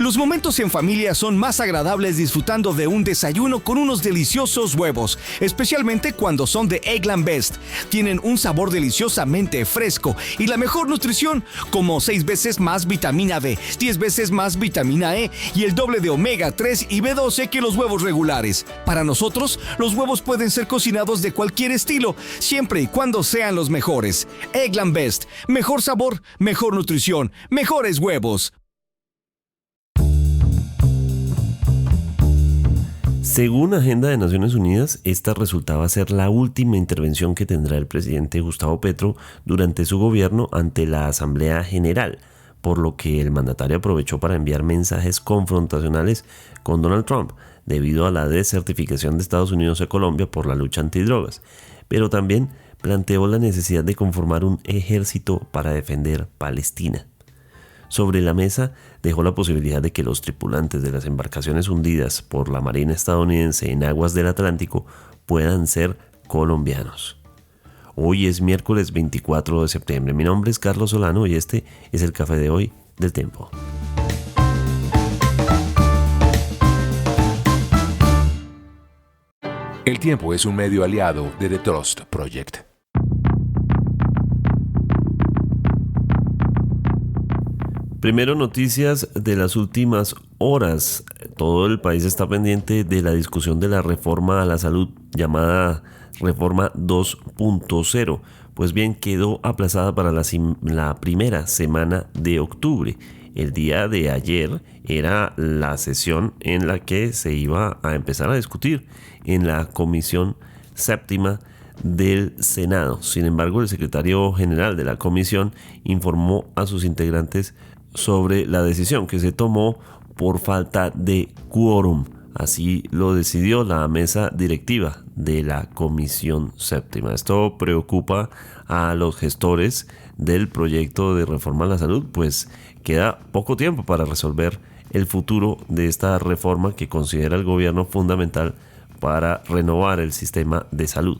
Los momentos en familia son más agradables disfrutando de un desayuno con unos deliciosos huevos, especialmente cuando son de Eggland Best. Tienen un sabor deliciosamente fresco y la mejor nutrición, como 6 veces más vitamina D, 10 veces más vitamina E y el doble de omega 3 y B12 que los huevos regulares. Para nosotros, los huevos pueden ser cocinados de cualquier estilo, siempre y cuando sean los mejores. Eggland Best, mejor sabor, mejor nutrición, mejores huevos. Según Agenda de Naciones Unidas, esta resultaba ser la última intervención que tendrá el presidente Gustavo Petro durante su gobierno ante la Asamblea General, por lo que el mandatario aprovechó para enviar mensajes confrontacionales con Donald Trump debido a la desertificación de Estados Unidos a Colombia por la lucha antidrogas, pero también planteó la necesidad de conformar un ejército para defender Palestina. Sobre la mesa dejó la posibilidad de que los tripulantes de las embarcaciones hundidas por la Marina estadounidense en aguas del Atlántico puedan ser colombianos. Hoy es miércoles 24 de septiembre. Mi nombre es Carlos Solano y este es el Café de hoy del Tiempo. El Tiempo es un medio aliado de The Trust Project. Primero, noticias de las últimas horas. Todo el país está pendiente de la discusión de la reforma a la salud llamada Reforma 2.0. Pues bien, quedó aplazada para la primera semana de octubre. El día de ayer era la sesión en la que se iba a empezar a discutir en la Comisión Séptima del Senado. Sin embargo, el secretario general de la comisión informó a sus integrantes sobre la decisión que se tomó por falta de quórum. Así lo decidió la mesa directiva de la Comisión Séptima. Esto preocupa a los gestores del proyecto de reforma a la salud, pues queda poco tiempo para resolver el futuro de esta reforma que considera el gobierno fundamental para renovar el sistema de salud.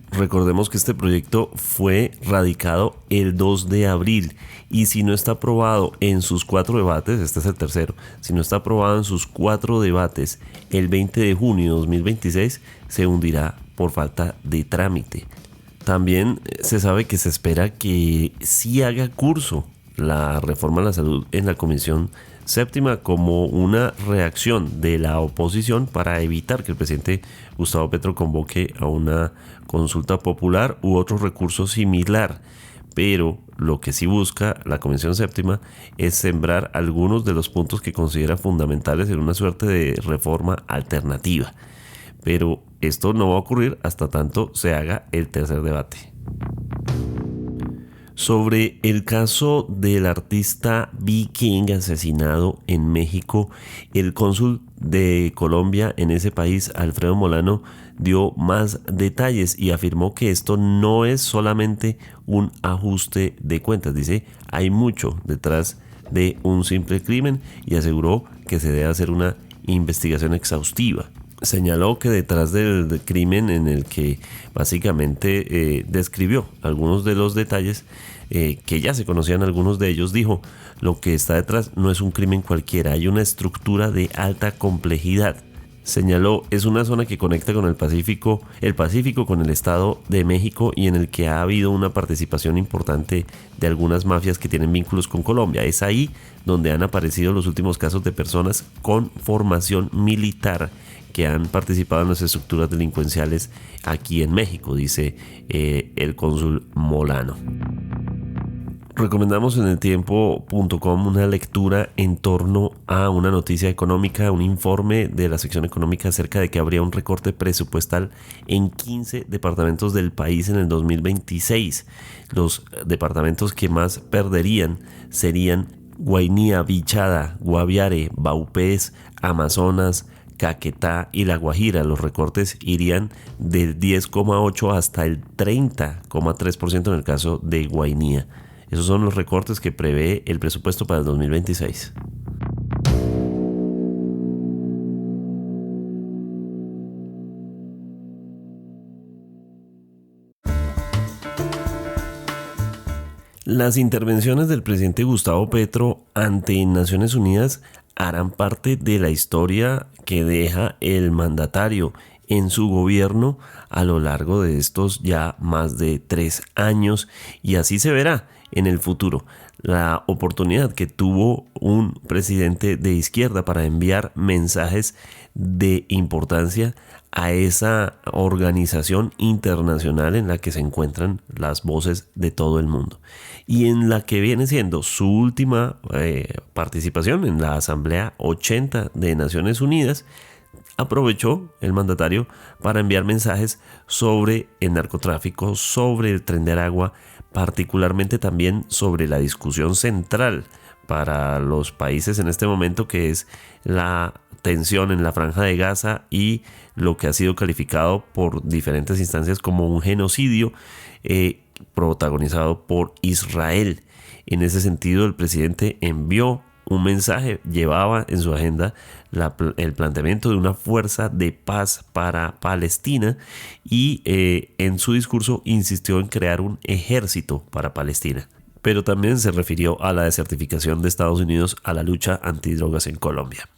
Recordemos que este proyecto fue radicado el 2 de abril y si no está aprobado en sus 4 debates, este es el tercero, si no está aprobado en sus 4 debates el 20 de junio de 2026, se hundirá por falta de trámite. También se sabe que se espera que sí haga curso la reforma a la salud en la Comisión Séptima como una reacción de la oposición para evitar que el presidente Gustavo Petro convoque a una consulta popular u otro recurso similar. Pero lo que sí busca la Comisión Séptima es sembrar algunos de los puntos que considera fundamentales en una suerte de reforma alternativa. Pero esto no va a ocurrir hasta tanto se haga el tercer debate. Sobre el caso del artista B. King asesinado en México, el cónsul de Colombia en ese país, Alfredo Molano, dio más detalles y afirmó que esto no es solamente un ajuste de cuentas. Dice, hay mucho detrás de un simple crimen y aseguró que se debe hacer una investigación exhaustiva. Señaló que detrás del crimen en el que básicamente describió algunos de los detalles que ya se conocían algunos de ellos, dijo, lo que está detrás no es un crimen cualquiera, hay una estructura de alta complejidad. Señaló, es una zona que conecta con el Pacífico con el Estado de México y en el que ha habido una participación importante de algunas mafias que tienen vínculos con Colombia. Es ahí donde han aparecido los últimos casos de personas con formación militar que han participado en las estructuras delincuenciales aquí en México, dice el cónsul Molano. Recomendamos en eltiempo.com una lectura en torno a una noticia económica, un informe de la sección económica acerca de que habría un recorte presupuestal en 15 departamentos del país en el 2026. Los departamentos que más perderían serían Guainía, Vichada, Guaviare, Vaupés, Amazonas, Caquetá y La Guajira. Los recortes irían del 10,8 hasta el 30,3% en el caso de Guainía. Esos son los recortes que prevé el presupuesto para el 2026. Las intervenciones del presidente Gustavo Petro ante Naciones Unidas harán parte de la historia que deja el mandatario en su gobierno a lo largo de estos ya más de 3 años, y así se verá en el futuro la oportunidad que tuvo un presidente de izquierda para enviar mensajes de importancia a esa organización internacional en la que se encuentran las voces de todo el mundo, y en la que viene siendo su última participación en la Asamblea 80 de Naciones Unidas. Aprovechó el mandatario para enviar mensajes sobre el narcotráfico, sobre el Tren de Aragua, particularmente también sobre la discusión central para los países en este momento, que es la tensión en la Franja de Gaza y lo que ha sido calificado por diferentes instancias como un genocidio protagonizado por Israel. En ese sentido, el presidente envió un mensaje, llevaba en su agenda el planteamiento de una fuerza de paz para Palestina, y en su discurso insistió en crear un ejército para Palestina. Pero también se refirió a la desertificación de Estados Unidos a la lucha antidrogas en Colombia.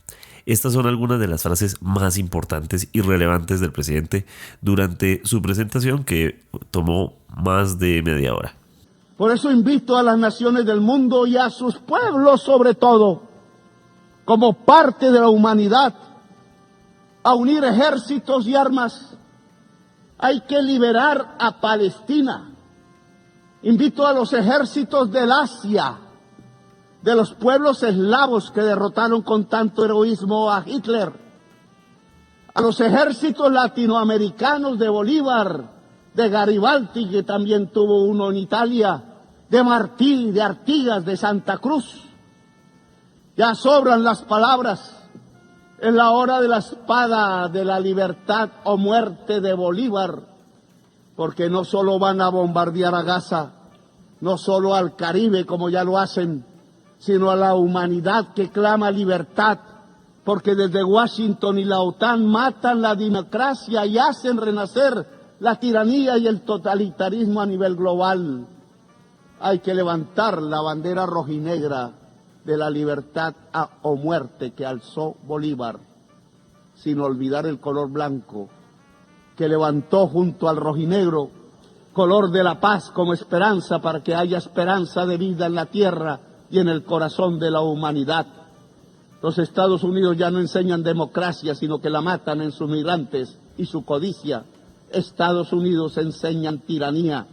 Estas son algunas de las frases más importantes y relevantes del presidente durante su presentación, que tomó más de media hora. Por eso invito a las naciones del mundo y a sus pueblos sobre todo, como parte de la humanidad, a unir ejércitos y armas. Hay que liberar a Palestina. Invito a los ejércitos del Asia, de los pueblos eslavos que derrotaron con tanto heroísmo a Hitler, a los ejércitos latinoamericanos de Bolívar, de Garibaldi, que también tuvo uno en Italia, de Martí, de Artigas, de Santa Cruz. Ya sobran las palabras. Es la hora de la espada, de la libertad o muerte de Bolívar, porque no solo van a bombardear a Gaza, no solo al Caribe como ya lo hacen, sino a la humanidad que clama libertad, porque desde Washington y la OTAN matan la democracia y hacen renacer la tiranía y el totalitarismo a nivel global. Hay que levantar la bandera rojinegra de la libertad o muerte que alzó Bolívar, sin olvidar el color blanco que levantó junto al rojinegro, color de la paz como esperanza, para que haya esperanza de vida en la tierra y en el corazón de la humanidad. Los Estados Unidos ya no enseñan democracia, sino que la matan en sus migrantes y su codicia. Estados Unidos enseñan tiranía.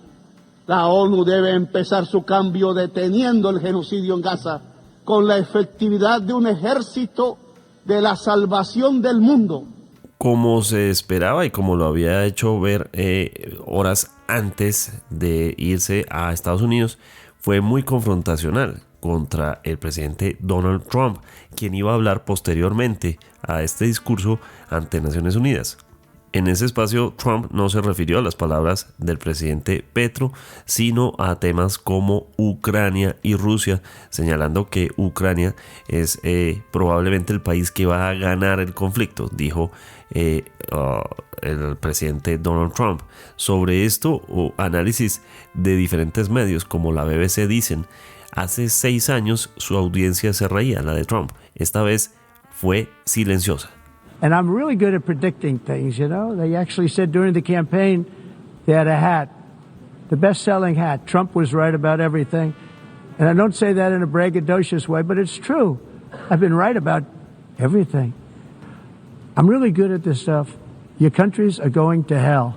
La ONU debe empezar su cambio deteniendo el genocidio en Gaza con la efectividad de un ejército de la salvación del mundo. Como se esperaba y como lo había hecho ver horas antes de irse a Estados Unidos, fue muy confrontacional contra el presidente Donald Trump, quien iba a hablar posteriormente a este discurso ante Naciones Unidas. En ese espacio, Trump no se refirió a las palabras del presidente Petro, sino a temas como Ucrania y Rusia, señalando que Ucrania es probablemente el país que va a ganar el conflicto, dijo el presidente Donald Trump. Sobre esto, análisis de diferentes medios como la BBC dicen: hace 6 años su audiencia se reía, la de Trump. Esta vez fue silenciosa. And I'm really good at predicting things, you know. They actually said during the campaign they had a hat, the best-selling hat. Trump was right about everything. And I don't say that in a braggadocious way, but it's true. I've been right about everything. I'm really good at this stuff. Your countries are going to hell.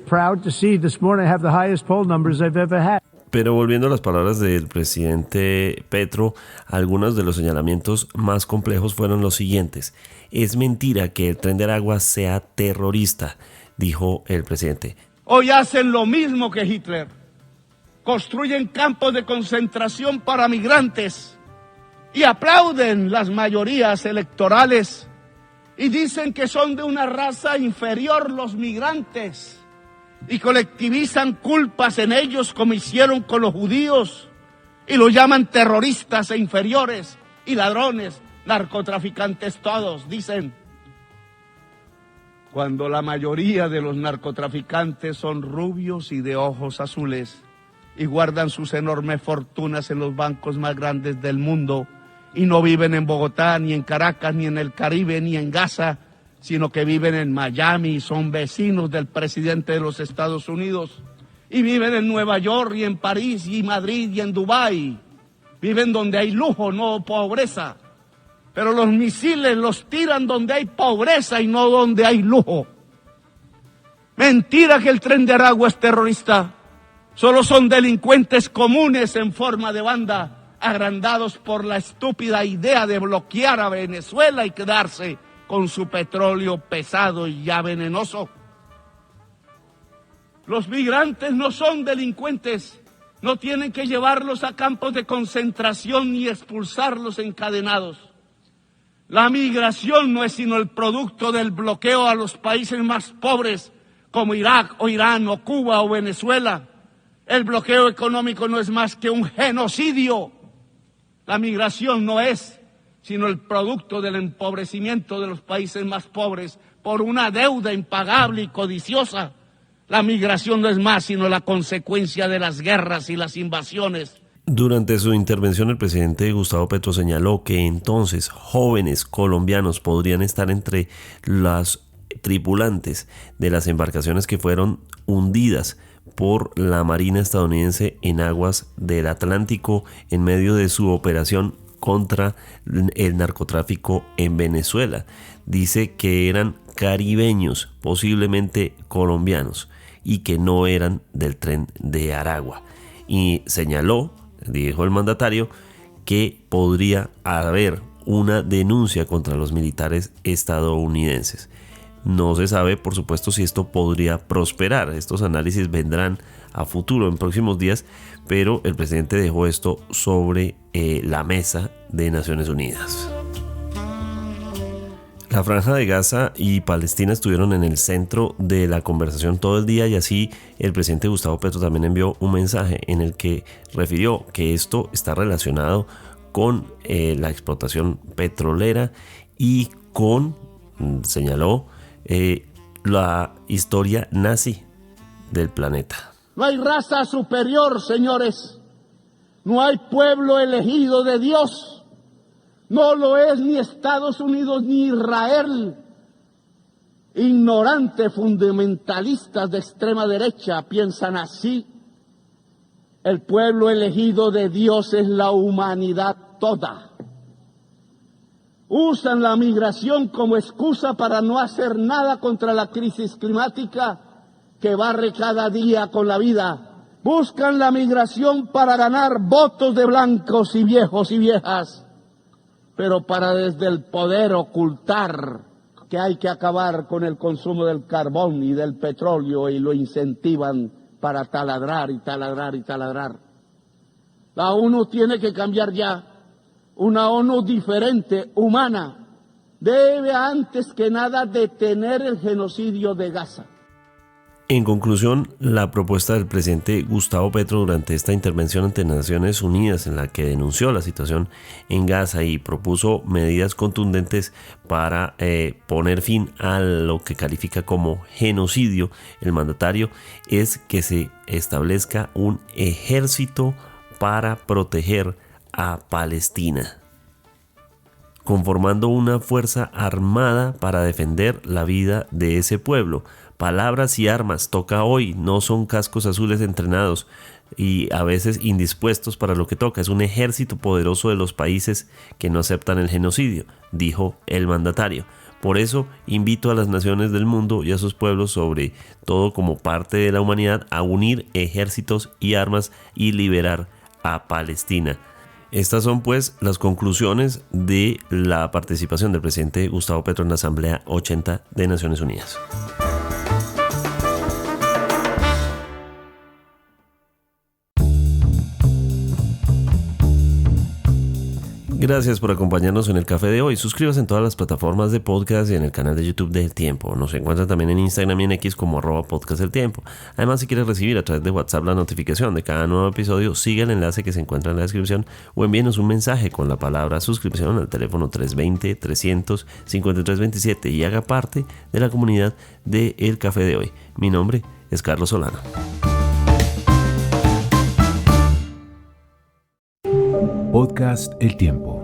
Proud to see this morning I have the highest poll numbers I've ever had. Pero volviendo a las palabras del presidente Petro, algunos de los señalamientos más complejos fueron los siguientes. Es mentira que el Tren de Aragua sea terrorista, dijo el presidente. Hoy hacen lo mismo que Hitler. Construyen campos de concentración para migrantes y aplauden las mayorías electorales y dicen que son de una raza inferior los migrantes. Y colectivizan culpas en ellos como hicieron con los judíos y los llaman terroristas e inferiores y ladrones, narcotraficantes todos, dicen. Cuando la mayoría de los narcotraficantes son rubios y de ojos azules y guardan sus enormes fortunas en los bancos más grandes del mundo y no viven en Bogotá, ni en Caracas, ni en el Caribe, ni en Gaza, sino que viven en Miami y son vecinos del presidente de los Estados Unidos y viven en Nueva York y en París y Madrid y en Dubái. Viven donde hay lujo, no pobreza. Pero los misiles los tiran donde hay pobreza y no donde hay lujo. Mentira que el Tren de Aragua es terrorista. Solo son delincuentes comunes en forma de banda, agrandados por la estúpida idea de bloquear a Venezuela y quedarse con su petróleo pesado y ya venenoso. Los migrantes no son delincuentes. No tienen que llevarlos a campos de concentración ni expulsarlos encadenados. La migración no es sino el producto del bloqueo a los países más pobres como Irak o Irán o Cuba o Venezuela. El bloqueo económico no es más que un genocidio. La migración no es sino el producto del empobrecimiento de los países más pobres por una deuda impagable y codiciosa. La migración no es más sino la consecuencia de las guerras y las invasiones. Durante su intervención, el presidente Gustavo Petro señaló que entonces jóvenes colombianos podrían estar entre los tripulantes de las embarcaciones que fueron hundidas por la Marina estadounidense en aguas del Atlántico en medio de su operación contra el narcotráfico en Venezuela. Dice que eran caribeños, posiblemente colombianos, y que no eran del Tren de Aragua. Y señaló, dijo el mandatario, que podría haber una denuncia contra los militares estadounidenses. No se sabe, por supuesto, si esto podría prosperar. Estos análisis vendrán a futuro, en próximos días, pero el presidente dejó esto sobre la mesa de Naciones Unidas. La Franja de Gaza y Palestina estuvieron en el centro de la conversación todo el día y así el presidente Gustavo Petro también envió un mensaje en el que refirió que esto está relacionado con la explotación petrolera y con, señaló, la historia nazi del planeta. No hay raza superior, señores. No hay pueblo elegido de Dios. No lo es ni Estados Unidos ni Israel. Ignorantes fundamentalistas de extrema derecha piensan así. El pueblo elegido de Dios es la humanidad toda. Usan la migración como excusa para no hacer nada contra la crisis climática que barre cada día con la vida. Buscan la migración para ganar votos de blancos y viejos y viejas, pero para desde el poder ocultar que hay que acabar con el consumo del carbón y del petróleo y lo incentivan para taladrar y taladrar y taladrar. La ONU tiene que cambiar ya. Una ONU diferente, humana, debe antes que nada detener el genocidio de Gaza. En conclusión, la propuesta del presidente Gustavo Petro durante esta intervención ante Naciones Unidas en la que denunció la situación en Gaza y propuso medidas contundentes para poner fin a lo que califica como genocidio, el mandatario, es que se establezca un ejército para proteger a Palestina, conformando una fuerza armada para defender la vida de ese pueblo. Palabras y armas toca hoy, no son cascos azules entrenados y a veces indispuestos para lo que toca. Es un ejército poderoso de los países que no aceptan el genocidio, dijo el mandatario. Por eso invito a las naciones del mundo y a sus pueblos, sobre todo como parte de la humanidad, a unir ejércitos y armas y liberar a Palestina. Estas son pues las conclusiones de la participación del presidente Gustavo Petro en la Asamblea 80 de Naciones Unidas. Gracias por acompañarnos en el café de hoy. Suscríbase en todas las plataformas de podcast y en el canal de YouTube de El Tiempo. Nos encuentra también en Instagram y en X como @podcast El Tiempo. Además, si quieres recibir a través de WhatsApp la notificación de cada nuevo episodio, siga el enlace que se encuentra en la descripción o envíenos un mensaje con la palabra suscripción al teléfono 320-300-5327 y haga parte de la comunidad de El Café de Hoy. Mi nombre es Carlos Solano. Podcast El Tiempo.